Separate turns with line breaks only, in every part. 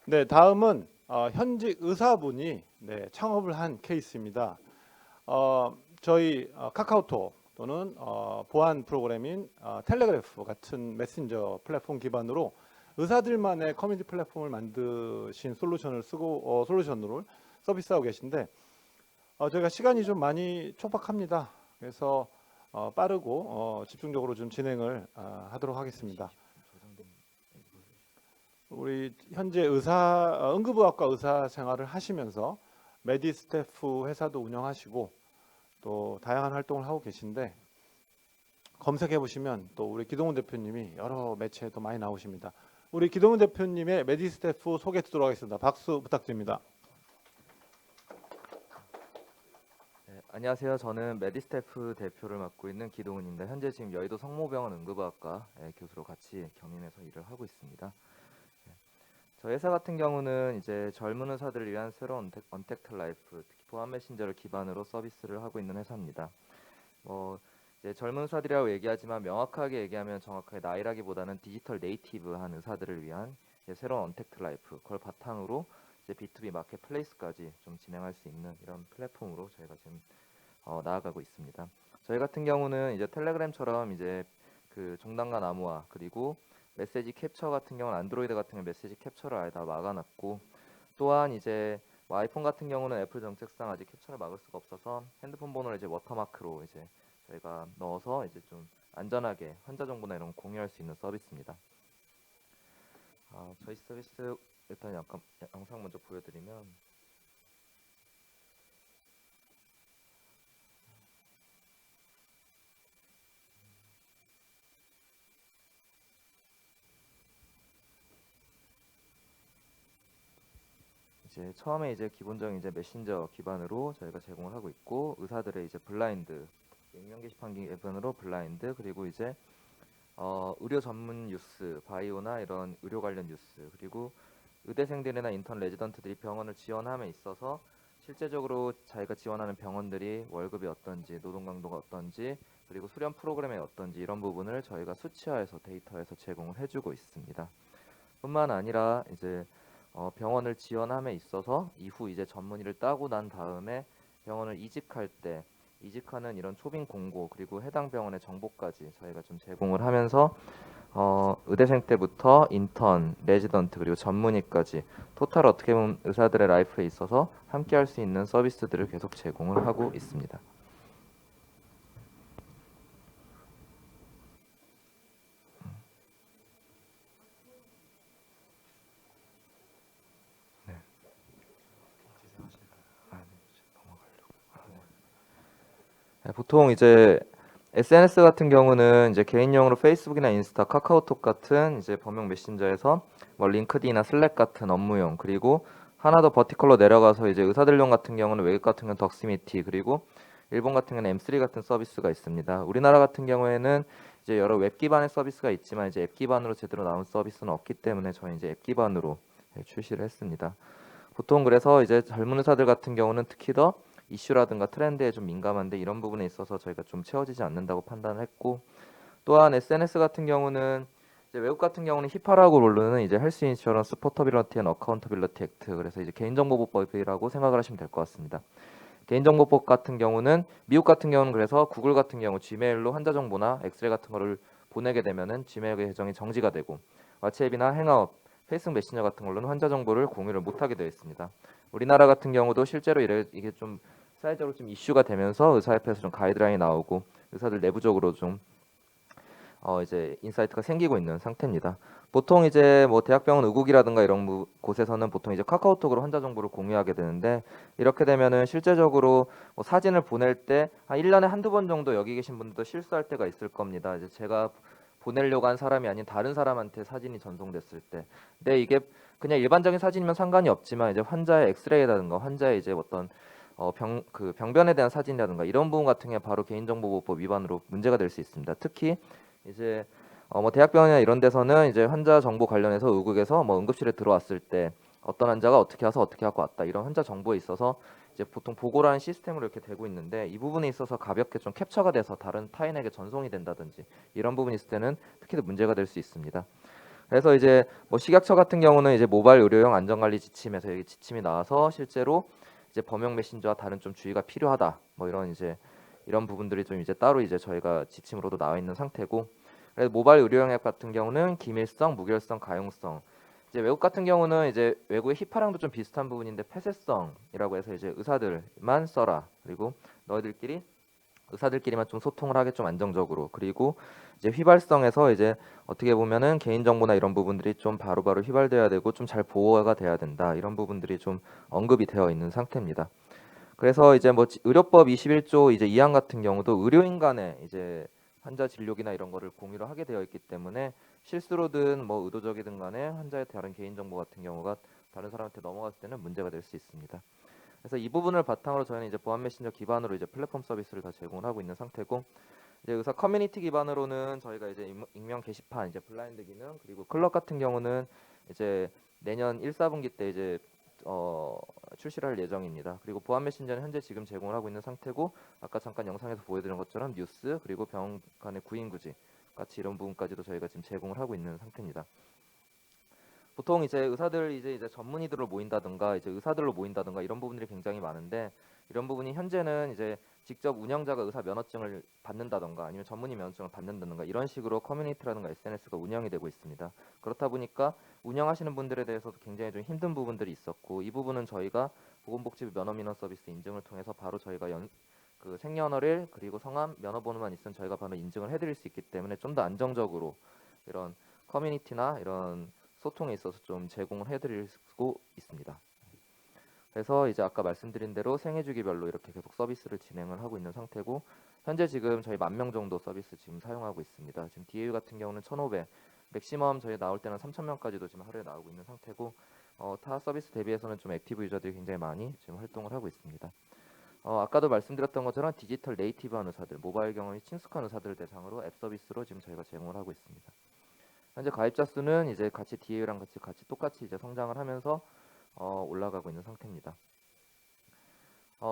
네, 다음은 현직 의사분이 창업을 한 케이스입니다. 저희 카카오톡 또는 보안 프로그램인 텔레그래프 같은 메신저 플랫폼 기반으로 의사들만의 커뮤니티 플랫폼을 만드신 솔루션으로 서비스하고 계신데 저희가 시간이 좀 많이 촉박합니다. 그래서 빠르고 집중적으로 좀 진행을 하도록 하겠습니다. 우리 현재 응급의학과 의사 생활을 하시면서 메디스태프 회사도 운영하시고 또 다양한 활동을 하고 계신데 검색해 보시면 또 우리 기동훈 대표님이 여러 매체에도 많이 나오십니다. 우리 기동훈 대표님의 메디스태프 소개 듣도록 하겠습니다. 박수 부탁드립니다.
네, 안녕하세요. 저는 메디스태프 대표를 맡고 있는 기동훈입니다. 현재 지금 여의도 성모병원 응급의학과 교수로 같이 경인해서 일을 하고 있습니다. 네, 저희 회사 같은 경우는 이제 젊은 의사들을 위한 새로운 언택트 라이프, 특히 보안 메신저를 기반으로 서비스를 하고 있는 회사입니다. 이제 젊은 의사들이라고 얘기하지만 명확하게 얘기하면 정확하게 나이라기보다는 디지털 네이티브한 의사들을 위한 새로운 언택트 라이프, 그걸 바탕으로 이제 B2B 마켓플레이스까지 좀 진행할 수 있는 이런 플랫폼으로 저희가 지금 나아가고 있습니다. 저희 같은 경우는 이제 텔레그램처럼 이제 그 종단과 나무와 그리고 메시지 캡처 같은 경우는 안드로이드 같은 경우 메시지 캡처를 아예 다 막아놨고, 또한 이제 아이폰 같은 경우는 애플 정책상 아직 캡처를 막을 수가 없어서 핸드폰 번호를 이제 워터마크로 이제 저희가 넣어서 이제 좀 안전하게 환자 정보나 이런 거 공유할 수 있는 서비스입니다. 저희 서비스 일단 약간 영상 먼저 보여드리면, 이제 처음에 이제 기본적인 이제 메신저 기반으로 저희가 제공을 하고 있고, 의사들의 이제 블라인드 익명 게시판 기반으로 블라인드, 그리고 이제 의료 전문 뉴스, 바이오나 이런 의료 관련 뉴스, 그리고 의대생들이나 인턴 레지던트들이 병원을 지원함에 있어서 실제적으로 자기가 지원하는 병원들이 월급이 어떤지, 노동 강도가 어떤지, 그리고 수련 프로그램이 어떤지 이런 부분을 저희가 수치화해서 데이터에서 제공을 해주고 있습니다. 뿐만 아니라 이제 병원을 지원함에 있어서 이후 이제 전문의를 따고 난 다음에 병원을 이직할 때 이직하는 이런 초빙 공고, 그리고 해당 병원의 정보까지 저희가 좀 제공을 하면서 의대생 때부터 인턴, 레지던트, 그리고 전문의까지 토탈 어떻게 보면 의사들의 라이프에 있어서 함께 할 수 있는 서비스들을 계속 제공을 하고 있습니다. 네, 보통 이제 SNS 같은 경우는 이제 개인용으로 페이스북이나 인스타, 카카오톡 같은 이제 범용 메신저에서 뭐 링크드인이나 슬랙 같은 업무용, 그리고 하나 더 버티컬로 내려가서 이제 의사들용 같은 경우는 외국 같은 경우는 덕시미티, 그리고 일본 같은 경우는 M3 같은 서비스가 있습니다. 우리나라 같은 경우에는 이제 여러 웹 기반의 서비스가 있지만 이제 앱 기반으로 제대로 나온 서비스는 없기 때문에 저희 이제 앱 기반으로 출시를 했습니다. 보통 그래서 이제 젊은 의사들 같은 경우는 특히 더 이슈라든가 트렌드에 좀 민감한데 이런 부분에 있어서 저희가 좀 채워지지 않는다고 판단을 했고, 또한 SNS 같은 경우는 이제 외국 같은 경우는 히파라고 부르는 이제 헬스 인슈런스 포터빌리티 앤 어카운터빌리티 액트, 그래서 이제 개인정보보호법이라고 생각을 하시면 될 것 같습니다. 개인정보법 같은 경우는 미국 같은 경우는 그래서 구글 같은 경우 지메일로 환자 정보나 엑스레이 같은 거를 보내게 되면은 지메일 계정이 정지가 되고, 왓츠앱이나 행아웃, 페이스북 메신저 같은 걸로는 환자 정보를 공유를 못하게 되어 있습니다. 우리나라 같은 경우도 실제로 이게 좀 사회적으로 좀 이슈가 되면서 의사협회에서 좀 가이드라인이 나오고 의사들 내부적으로 좀 이제 인사이트가 생기고 있는 상태입니다. 보통 이제 뭐 대학병원 의국이라든가 이런 곳에서는 보통 이제 카카오톡으로 환자 정보를 공유하게 되는데, 이렇게 되면은 실제적으로 뭐 사진을 보낼 때 한 1년에 한두 번 정도 여기 계신 분들도 실수할 때가 있을 겁니다. 이제 제가 보내려고 한 사람이 아닌 다른 사람한테 사진이 전송됐을 때. 근데 이게 그냥 일반적인 사진이면 상관이 없지만 이제 환자의 엑스레이라든가 환자의 이제 어떤 병변에 대한 사진이라든가 이런 부분 같은 게 바로 개인정보보호법 위반으로 문제가 될 수 있습니다. 특히 이제 뭐 대학병원이나 이런 데서는 이제 환자 정보 관련해서 의국에서 뭐 응급실에 들어왔을 때 어떤 환자가 어떻게 와서 어떻게 갖고 왔다 이런 환자 정보에 있어서 이제 보통 보고라는 시스템으로 이렇게 되고 있는데, 이 부분에 있어서 가볍게 좀 캡처가 돼서 다른 타인에게 전송이 된다든지 이런 부분이 있을 때는 특히 더 문제가 될 수 있습니다. 그래서 이제 뭐 식약처 같은 경우는 이제 모바일 의료용 안전관리 지침에서 여기 지침이 나와서 실제로 이제 범용 메신저와 다른 좀 주의가 필요하다. 뭐 이런 부분들이 좀 이제 따로 이제 저희가 지침으로도 나와 있는 상태고. 그래서 모바일 의료용 앱 같은 경우는 기밀성, 무결성, 가용성. 이제 외국 같은 경우는 이제 외국의 히파랑도 좀 비슷한 부분인데 폐쇄성이라고 해서 이제 의사들만 써라. 그리고 너희들끼리 의사들끼리만 좀 소통을 하게 좀 안정적으로. 그리고 이제 휘발성에서 이제 어떻게 보면은 개인정보나 이런 부분들이 좀 바로바로 휘발돼야 되고 좀 잘 보호가 돼야 된다. 이런 부분들이 좀 언급이 되어 있는 상태입니다. 그래서 이제 뭐 의료법 21조 이제 2항 같은 경우도 의료인 간에 이제 환자 진료기나 이런 거를 공유를 하게 되어 있기 때문에 실수로든 뭐 의도적이든 간에 환자의 다른 개인정보 같은 경우가 다른 사람한테 넘어갔을 때는 문제가 될 수 있습니다. 그래서 이 부분을 바탕으로 저희는 이제 보안 메신저 기반으로 이제 플랫폼 서비스를 다 제공을 하고 있는 상태고, 이제 의사 커뮤니티 기반으로는 저희가 이제 익명 게시판, 이제 블라인드 기능, 그리고 클럽 같은 경우는 이제 내년 1, 4분기 때 이제 출시를 할 예정입니다. 그리고 보안 메신저는 현재 지금 제공을 하고 있는 상태고, 아까 잠깐 영상에서 보여드린 것처럼 뉴스 그리고 병원 간의 구인구지 같이 이런 부분까지도 저희가 지금 제공을 하고 있는 상태입니다. 보통 이제 의사들 이제 전문의들로 모인다든가 이제 의사들로 모인다든가 이런 부분들이 굉장히 많은데, 이런 부분이 현재는 이제 직접 운영자가 의사 면허증을 받는다든가 아니면 전문의 면허증을 받는다든가 이런 식으로 커뮤니티라든가 SNS가 운영이 되고 있습니다. 그렇다 보니까 운영하시는 분들에 대해서도 굉장히 좀 힘든 부분들이 있었고, 이 부분은 저희가 보건복지부 면허민원 서비스 인증을 통해서 바로 저희가 그 생년월일 그리고 성함 면허번호만 있으면 저희가 바로 인증을 해드릴 수 있기 때문에 좀 더 안정적으로 이런 커뮤니티나 이런 소통에 있어서 좀 제공을 해드리고 있습니다. 그래서 이제 아까 말씀드린 대로 생애 주기별로 이렇게 계속 서비스를 진행을 하고 있는 상태고, 현재 지금 저희 10,000명 정도 서비스 지금 사용하고 있습니다. 지금 DAU 같은 경우는 1,500, 맥시멈 저희 나올 때는 3,000명까지도 지금 하루에 나오고 있는 상태고, 타 서비스 대비해서는 좀 액티브 유저들이 굉장히 많이 지금 활동을 하고 있습니다. 아까도 말씀드렸던 것처럼 디지털 네이티브한 의사들, 모바일 경험이 친숙한 의사들 대상으로 앱 서비스로 지금 저희가 제공을 하고 있습니다. 현재 가입자 수는 이제 같이 DAU랑 같이 똑같이 이제 성장을 하면서 올라가고 있는 상태입니다.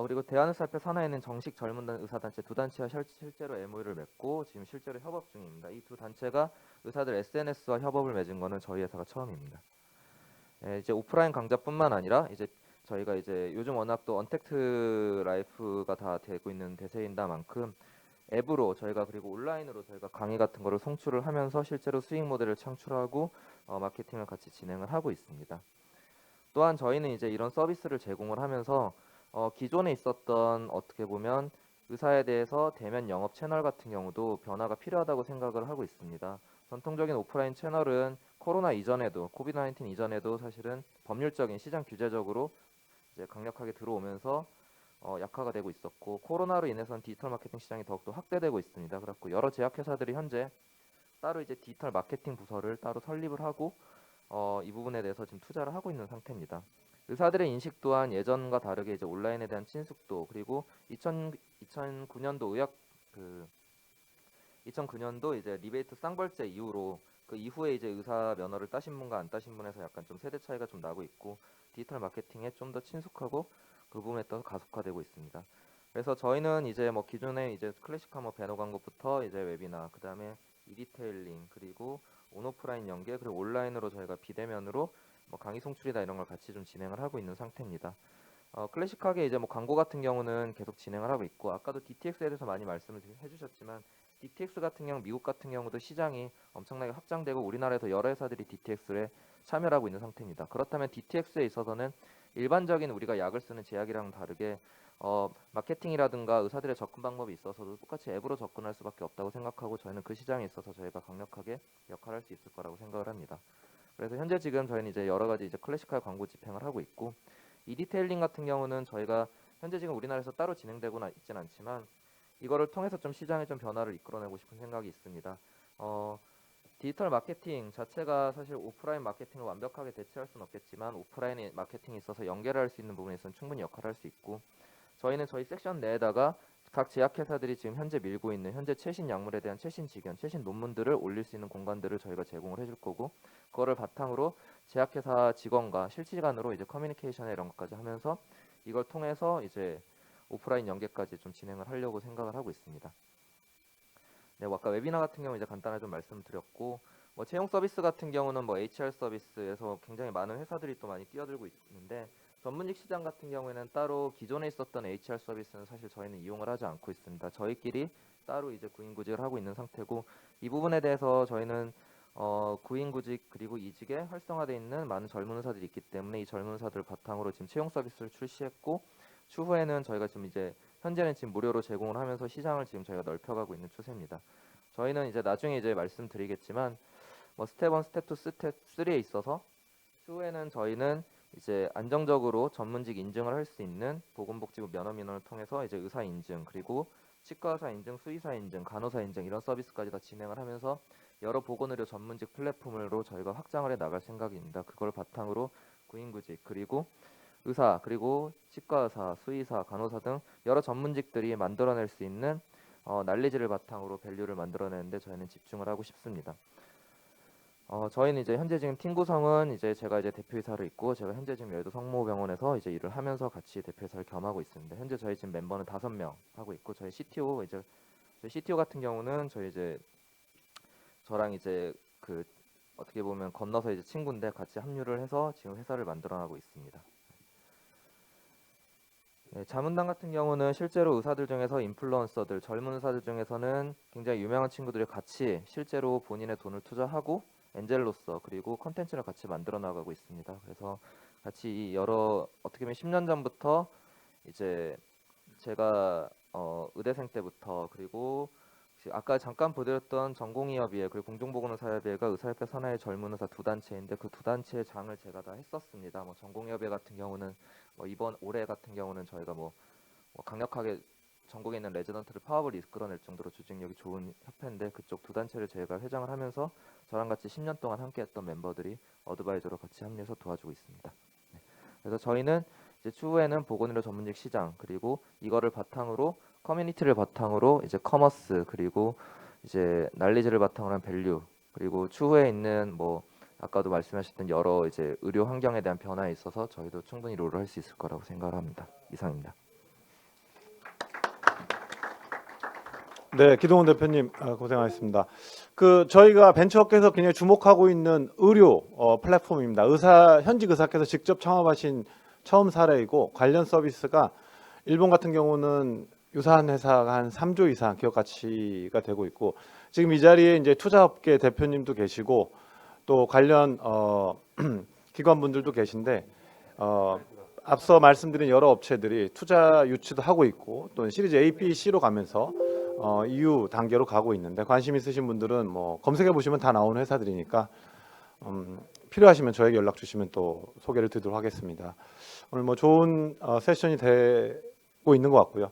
그리고 대한의사협회 산하에는 정식 젊은 의사단체 두 단체와 실제로 MOU를 맺고 지금 실제로 협업 중입니다. 이 두 단체가 의사들 SNS와 협업을 맺은 거는 저희 회사가 처음입니다. 이제 오프라인 강좌뿐만 아니라 이제 저희가 이제 요즘 워낙 또 언택트 라이프가 다 되고 있는 대세인다만큼 앱으로 저희가 그리고 온라인으로 저희가 강의 같은 거를 송출을 하면서 실제로 수익 모델을 창출하고 마케팅을 같이 진행을 하고 있습니다. 또한 저희는 이제 이런 서비스를 제공을 하면서 기존에 있었던 어떻게 보면 의사에 대해서 대면 영업 채널 같은 경우도 변화가 필요하다고 생각을 하고 있습니다. 전통적인 오프라인 채널은 코로나 이전에도 코비드-19 이전에도 사실은 법률적인 시장 규제적으로 이제 강력하게 들어오면서 약화가 되고 있었고, 코로나로 인해서는 디지털 마케팅 시장이 더욱더 확대되고 있습니다. 그렇고 여러 제약회사들이 현재 따로 이제 디지털 마케팅 부서를 따로 설립을 하고 이 부분에 대해서 지금 투자를 하고 있는 상태입니다. 의사들의 인식 또한 예전과 다르게 이제 온라인에 대한 친숙도, 그리고 2009년도 의학 2009년도 이제 리베이트 쌍벌제 이후로 그 이후에 이제 의사 면허를 따신 분과 안 따신 분에서 약간 좀 세대 차이가 좀 나고 있고, 디지털 마케팅에 좀 더 친숙하고 그 부분에 따라서 가속화되고 있습니다. 그래서 저희는 이제 뭐 기존에 이제 클래식화 뭐 배너 광고부터 이제 웨비나, 그다음에 이디테일링, 그리고 온오프라인 연계, 그리고 온라인으로 저희가 비대면으로 뭐 강의 송출이나 이런 걸 같이 좀 진행을 하고 있는 상태입니다. 클래식하게 이제 뭐 광고 같은 경우는 계속 진행을 하고 있고, 아까도 DTX에 대해서 많이 말씀을 해주셨지만 DTX 같은 경우 미국 같은 경우도 시장이 엄청나게 확장되고 우리나라에서 여러 회사들이 DTX에 참여를 하고 있는 상태입니다. 그렇다면 DTX에 있어서는 일반적인 우리가 약을 쓰는 제약이랑 다르게 마케팅이라든가 의사들의 접근 방법이 있어서도 똑같이 앱으로 접근할 수밖에 없다고 생각하고, 저희는 그 시장에 있어서 저희가 강력하게 역할을 할 수 있을 거라고 생각을 합니다. 그래서 현재 지금 저희는 이제 여러 가지 이제 클래식한 광고 집행을 하고 있고, 이 디테일링 같은 경우는 저희가 현재 지금 우리나라에서 따로 진행되고는 있지는 않지만 이거를 통해서 좀 시장에 좀 변화를 이끌어내고 싶은 생각이 있습니다. 디지털 마케팅 자체가 사실 오프라인 마케팅을 완벽하게 대체할 수는 없겠지만 오프라인 마케팅에 있어서 연계를 할 수 있는 부분에서는 충분히 역할을 할 수 있고, 저희는 저희 섹션 내에다가 각 제약회사들이 지금 현재 밀고 있는 현재 최신 약물에 대한 최신 지견, 최신 논문들을 올릴 수 있는 공간들을 저희가 제공을 해줄 거고, 그거를 바탕으로 제약회사 직원과 실시간으로 이제 커뮤니케이션 이런 것까지 하면서 이걸 통해서 이제 오프라인 연계까지 좀 진행을 하려고 생각을 하고 있습니다. 네, 아까 웨비나 같은 경우 이제 간단하게 좀 말씀드렸고, 뭐 채용 서비스 같은 경우는 뭐 HR 서비스에서 굉장히 많은 회사들이 또 많이 뛰어들고 있는데 전문직 시장 같은 경우에는 따로 기존에 있었던 HR 서비스는 사실 저희는 이용을 하지 않고 있습니다. 저희끼리 따로 이제 구인구직을 하고 있는 상태고 이 부분에 대해서 저희는 구인구직 그리고 이직에 활성화되어 있는 많은 젊은 의사들이 있기 때문에 이 젊은 의사들 바탕으로 지금 채용 서비스를 출시했고 추후에는 저희가 지금 이제 현재는 지금 무료로 제공을 하면서 시장을 지금 저희가 넓혀가고 있는 추세입니다. 저희는 이제 나중에 이제 말씀드리겠지만 뭐 스텝 1, 스텝 2, 스텝 3에 있어서 추후에는 저희는 이제 안정적으로 전문직 인증을 할 수 있는 보건복지부 면허민원을 통해서 이제 의사 인증 그리고 치과의사 인증, 수의사 인증, 간호사 인증 이런 서비스까지 다 진행을 하면서 여러 보건의료 전문직 플랫폼으로 저희가 확장을 해 나갈 생각입니다. 그걸 바탕으로 구인구직 그리고 의사 그리고 치과의사, 수의사, 간호사 등 여러 전문직들이 만들어낼 수 있는 난리지를 바탕으로 밸류를 만들어내는데 저희는 집중을 하고 싶습니다. 저희는 이제 현재 지금 팀 구성은 이제 제가 이제 대표이사로 있고 제가 현재 지금 여의도 성모병원에서 이제 일을 하면서 같이 대표이사를 겸하고 있습니다. 현재 저희 지금 멤버는 5명 하고 있고 저희 CTO 이제 저희 CTO 같은 경우는 저희 이제 저랑 이제 그 어떻게 보면 건너서 이제 친구인데 같이 합류를 해서 지금 회사를 만들어나가고 있습니다. 네, 자문단 같은 경우는 실제로 의사들 중에서 인플루언서들, 젊은 의사들 중에서는 굉장히 유명한 친구들이 같이 실제로 본인의 돈을 투자하고 엔젤로서 그리고 컨텐츠를 같이 만들어 나가고 있습니다. 그래서 같이 이 여러 어떻게 보면 10년 전부터 이제 제가 의대생 때부터 그리고 아까 잠깐 보여드렸던 전공의협의회 그리고 공중보건의사협의회가 의사협회 산하의 젊은 의사 두 단체인데 그 두 단체의 장을 제가 다 했었습니다. 뭐 전공의협의회 같은 경우는 뭐 이번 올해 같은 경우는 저희가 뭐 강력하게 전국에 있는 레지던트를 파업을 이끌어낼 정도로 조직력이 좋은 협회인데 그쪽 두 단체를 제가 회장을 하면서 저랑 같이 10년 동안 함께했던 멤버들이 어드바이저로 같이 합류해서 도와주고 있습니다. 네. 그래서 저희는 이제 추후에는 보건의료 전문직 시장 그리고 이거를 바탕으로 커뮤니티를 바탕으로 이제 커머스 그리고 이제 난리지를 바탕으로 한 밸류 그리고 추후에 있는 뭐 아까도 말씀하셨던 여러 이제 의료 환경에 대한 변화에 있어서 저희도 충분히 롤을 할 수 있을 거라고 생각을 합니다. 이상입니다.
네, 기동훈 대표님 고생하셨습니다. 저희가 벤처업계에서 굉장히 주목하고 있는 의료 플랫폼입니다. 현직 의사께서 직접 창업하신 처음 사례이고 관련 서비스가 일본 같은 경우는 유사한 회사가 한 3조 이상 기업 가치가 되고 있고 지금 이 자리에 이제 투자업계 대표님도 계시고 또 관련 기관분들도 계신데 앞서 말씀드린 여러 업체들이 투자 유치도 하고 있고 또 시리즈 A, B, C로 가면서 EU 단계로 가고 있는데 관심 있으신 분들은 뭐 검색해 보시면 다 나오는 회사들이니까 필요하시면 저에게 연락 주시면 또 소개를 드리도록 하겠습니다. 오늘 뭐 좋은 세션이 되고 있는 것 같고요.